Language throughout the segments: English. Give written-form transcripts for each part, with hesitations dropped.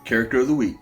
Character of the Week.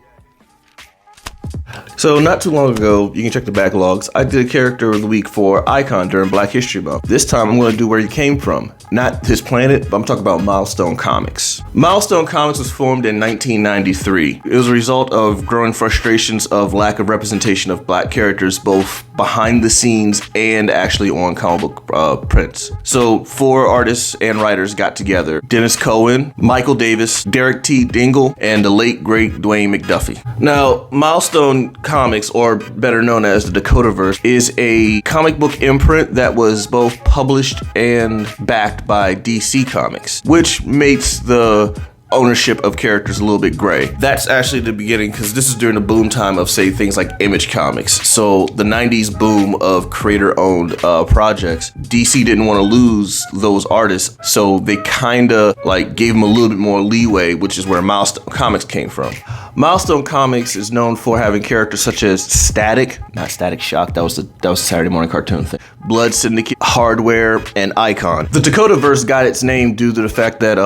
So not too long ago, you can check the backlogs, I did a Character of the Week for Icon during Black History Month. This time I'm going to do where he came from. Not his planet, but I'm talking about Milestone Comics. Milestone Comics was formed in 1993. It was a result of growing frustrations of lack of representation of black characters, both behind the scenes and actually on comic book prints. So 4 artists and writers got together: Dennis Cohen, Michael Davis, Derek T. Dingle, and the late great Dwayne McDuffie. Now, Milestone Comics, or better known as the Dakotaverse, is a comic book imprint that was both published and backed by DC Comics, which makes the ownership of characters a little bit gray. That's actually the beginning, because this is during the boom time of, say, things like Image Comics. So the 90s boom of creator-owned projects, DC didn't want to lose those artists, so they kind of like gave them a little bit more leeway, which is where Milestone Comics came from. Milestone Comics is known for having characters such as Static, not Static Shock, that was a Saturday morning cartoon thing, Blood Syndicate, Hardware, and Icon. The Dakotaverse got its name due to the fact that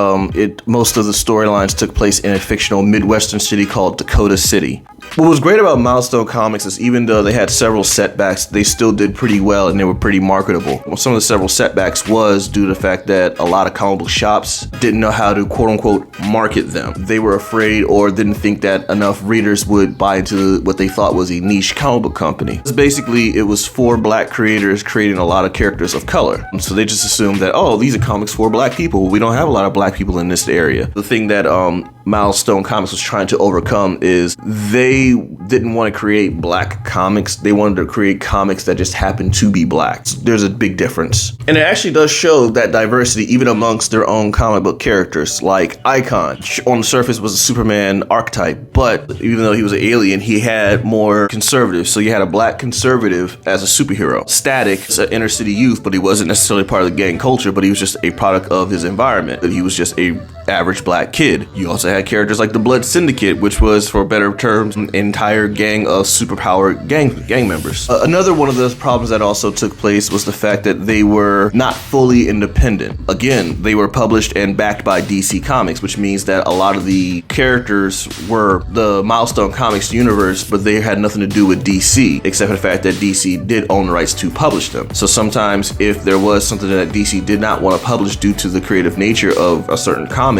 most of the storylines took place in a fictional Midwestern city called Dakota City. What was great about Milestone Comics is even though they had several setbacks, they still did pretty well and they were pretty marketable. Well, some of the several setbacks was due to the fact that a lot of comic book shops didn't know how to quote-unquote market them. They were afraid or didn't think that enough readers would buy into what they thought was a niche comic book company. Basically, it was 4 black creators creating a lot of characters of color. So they just assumed that, oh, these are comics for black people. We don't have a lot of black people in this area. The thing that Milestone Comics was trying to overcome is they didn't want to create black comics. They wanted to create comics that just happened to be black. So there's a big difference. And it actually does show that diversity even amongst their own comic book characters. Like Icon, on the surface was a Superman archetype, but even though he was an alien, he had more conservative. So you had a black conservative as a superhero. Static is an inner city youth, but he wasn't necessarily part of the gang culture, but he was just a product of his environment. That he was just a average black kid. You also had characters like the Blood Syndicate, which was, for better terms, an entire gang of superpowered gang members. Another one of the problems that also took place was the fact that they were not fully independent. Again, they were published and backed by DC Comics, which means that a lot of the characters were the Milestone Comics universe, but they had nothing to do with DC, except for the fact that DC did own the rights to publish them. So sometimes if there was something that DC did not want to publish due to the creative nature of a certain comic,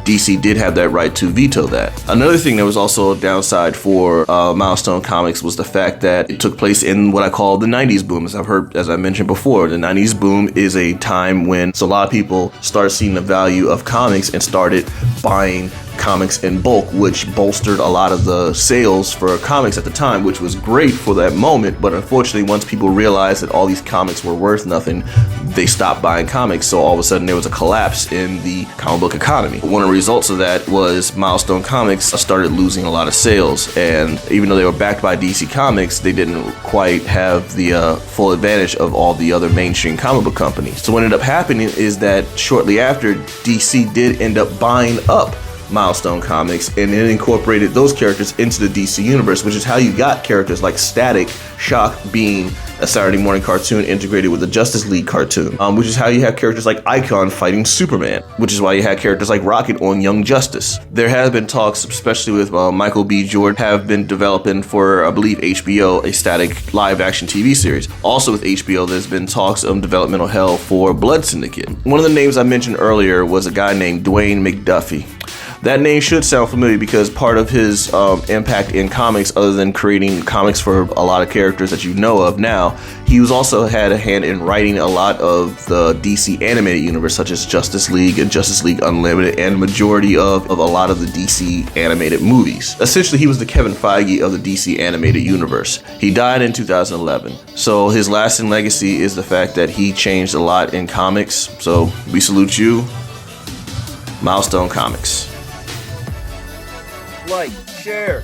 DC did have that right to veto that. Another thing that was also a downside for Milestone Comics was the fact that it took place in what I call the 90s boom. As I mentioned before, the 90s boom is a time when a lot of people started seeing the value of comics and started buying comics in bulk, which bolstered a lot of the sales for comics at the time, which was great for that moment. But unfortunately, once people realized that all these comics were worth nothing, they stopped buying comics. So all of a sudden there was a collapse in the comic book economy. One of the results of that was Milestone Comics started losing a lot of sales, and even though they were backed by DC Comics, they didn't quite have the full advantage of all the other mainstream comic book companies. So what ended up happening is that shortly after, DC did end up buying up Milestone Comics and then incorporated those characters into the DC universe, which is how you got characters like Static Shock being a Saturday morning cartoon integrated with a Justice League cartoon, which is how you have characters like Icon fighting Superman, which is why you had characters like Rocket on Young Justice. There has been talks, especially with Michael B. Jordan, have been developing for, I believe, HBO, a Static live action TV series. Also with HBO, there's been talks of developmental hell for Blood Syndicate. One of the names I mentioned earlier was a guy named Dwayne McDuffie. That name should sound familiar because part of his impact in comics, other than creating comics for a lot of characters that you know of now, he was also had a hand in writing a lot of the DC animated universe, such as Justice League and Justice League Unlimited, and majority of a lot of the DC animated movies. Essentially, he was the Kevin Feige of the DC animated universe. He died in 2011. So his lasting legacy is the fact that he changed a lot in comics. So we salute you, Milestone Comics. Like, share,